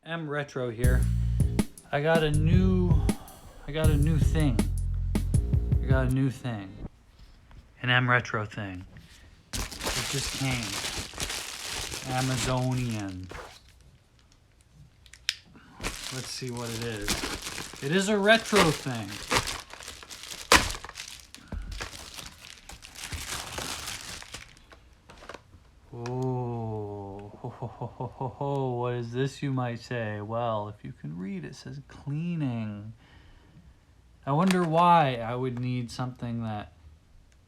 M Retro here. I got a new thing. An M Retro thing. It just came. Amazonian. Let's see what it is. It is a retro thing. Oh, what is this, you might say? Well, if you can read, it says cleaning. I wonder why I would need something that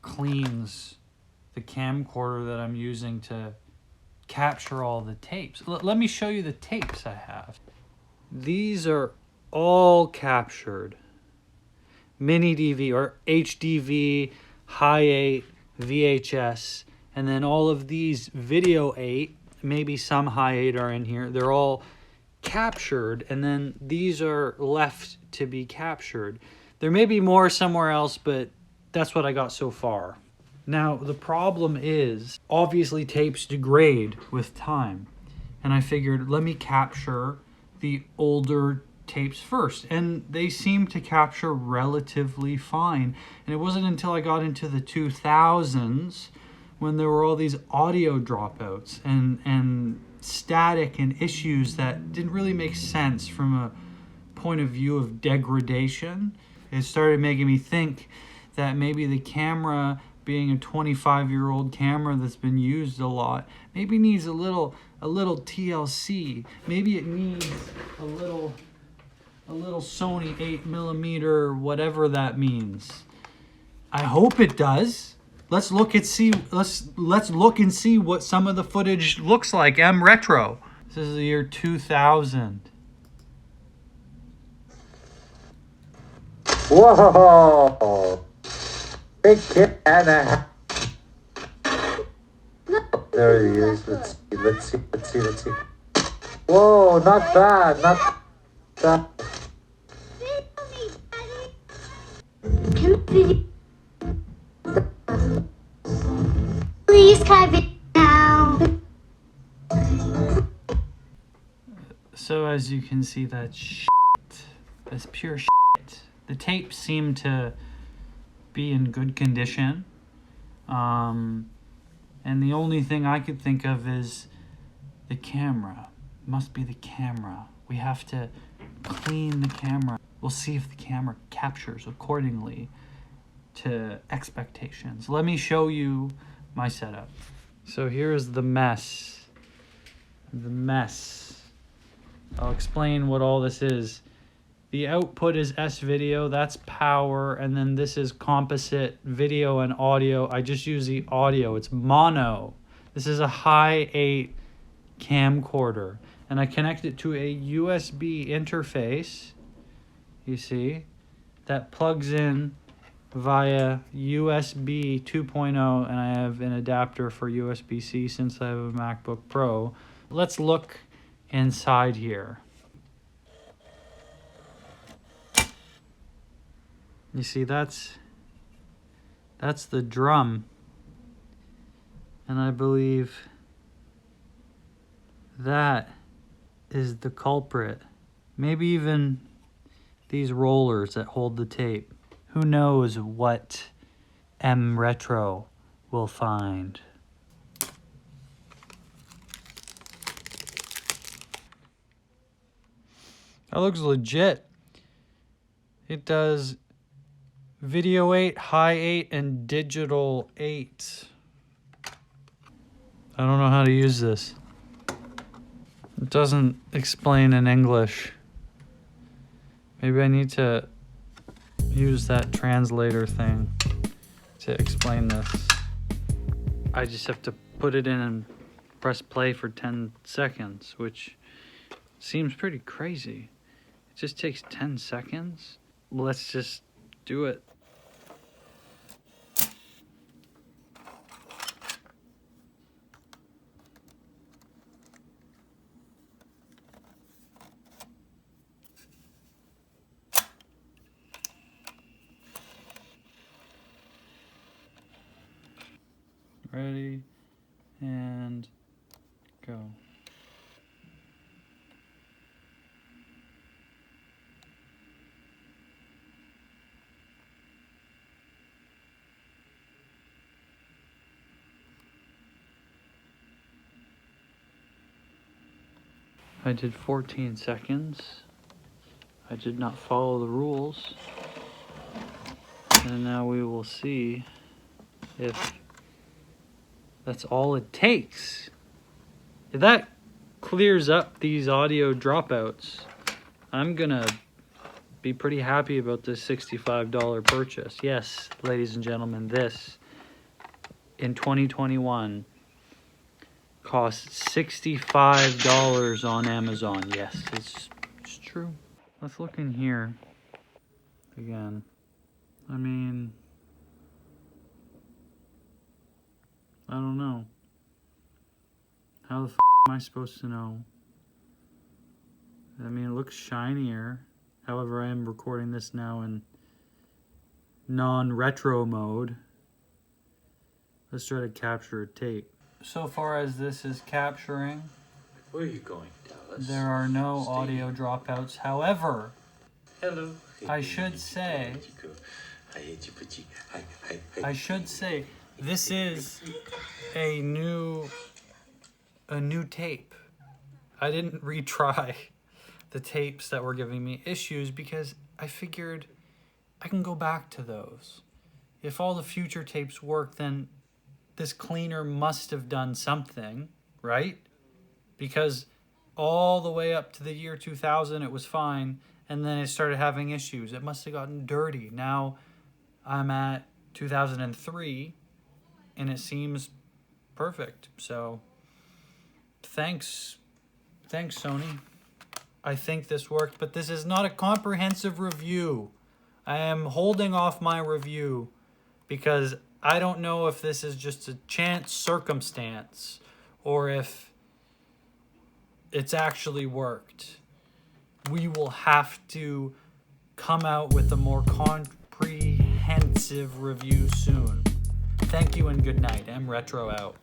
cleans the camcorder that I'm using to capture all the tapes. Let me show you the tapes I have. These are all captured. Mini DV or HDV, High 8, VHS, and then all of these Video 8, maybe some High 8 are in here. They're all captured, and then these are left to be captured. There may be more somewhere else, but that's what I got so far. Now, the problem is, obviously tapes degrade with time. And I figured, let me capture the older tapes first. And they seem to capture relatively fine. And it wasn't until I got into the 2000s when there were all these audio dropouts and static and issues that didn't really make sense from a point of view of degradation. It started making me think that maybe the camera, being a 25-year-old camera that's been used a lot, maybe needs a little TLC. Maybe it needs a little Sony 8mm, whatever that means. I hope it does. Let's look and see what some of the footage looks like. M Retro. This is the year 2000. Whoa! Big kid and a half. There he is. Let's see. Whoa, not bad, not bad. Please cut it now. So as you can see, that's shit. That's pure shit. The tapes seem to be in good condition. And the only thing I could think of is the camera. It must be the camera. We have to clean the camera. We'll see if the camera captures accordingly to expectations. Let me show you my setup. So here's the mess. I'll explain what all this is. The output is S-Video, that's power, and then this is composite video and audio. I just use the audio, it's mono. This is a High 8 camcorder, and I connect it to a USB interface, you see, that plugs in via USB 2.0, and I have an adapter for USB-C since I have a MacBook Pro. Let's look inside here. You see, that's the drum, and I believe that is the culprit. Maybe even these rollers that hold the tape. Who knows what M Retro will find. That looks legit. It does Video 8, High 8, and Digital 8. I don't know how to use this. It doesn't explain in English. Maybe I need to use that translator thing to explain this. I just have to put it in and press play for 10 seconds, which seems pretty crazy. It just takes 10 seconds. Let's just do it. Ready, and go. I did 14 seconds. I did not follow the rules. And now we will see if that's all it takes. If that clears up these audio dropouts, I'm gonna be pretty happy about this $65 purchase. Yes, ladies and gentlemen, this in 2021 costs $65 on Amazon. Yes, it's true. Let's look in here again. I mean, I don't know. How the f am I supposed to know? I mean, it looks shinier. However, I am recording this now in non-retro mode. Let's try to capture a tape. So far as this is capturing, Where are you going, Dallas? there are no audio dropouts. However, Hello. I should say, this is a new tape. I didn't retry the tapes that were giving me issues because I figured I can go back to those. If all the future tapes work, then this cleaner must have done something, right? Because all the way up to the year 2000, it was fine, and then it started having issues. It must have gotten dirty. Now I'm at 2003, and it seems perfect. So thanks, Sony. I think this worked, but this is not a comprehensive review. I am holding off my review because I don't know if this is just a chance circumstance or if it's actually worked. We will have to come out with a more comprehensive review soon. Thank you and good night. M Retro out.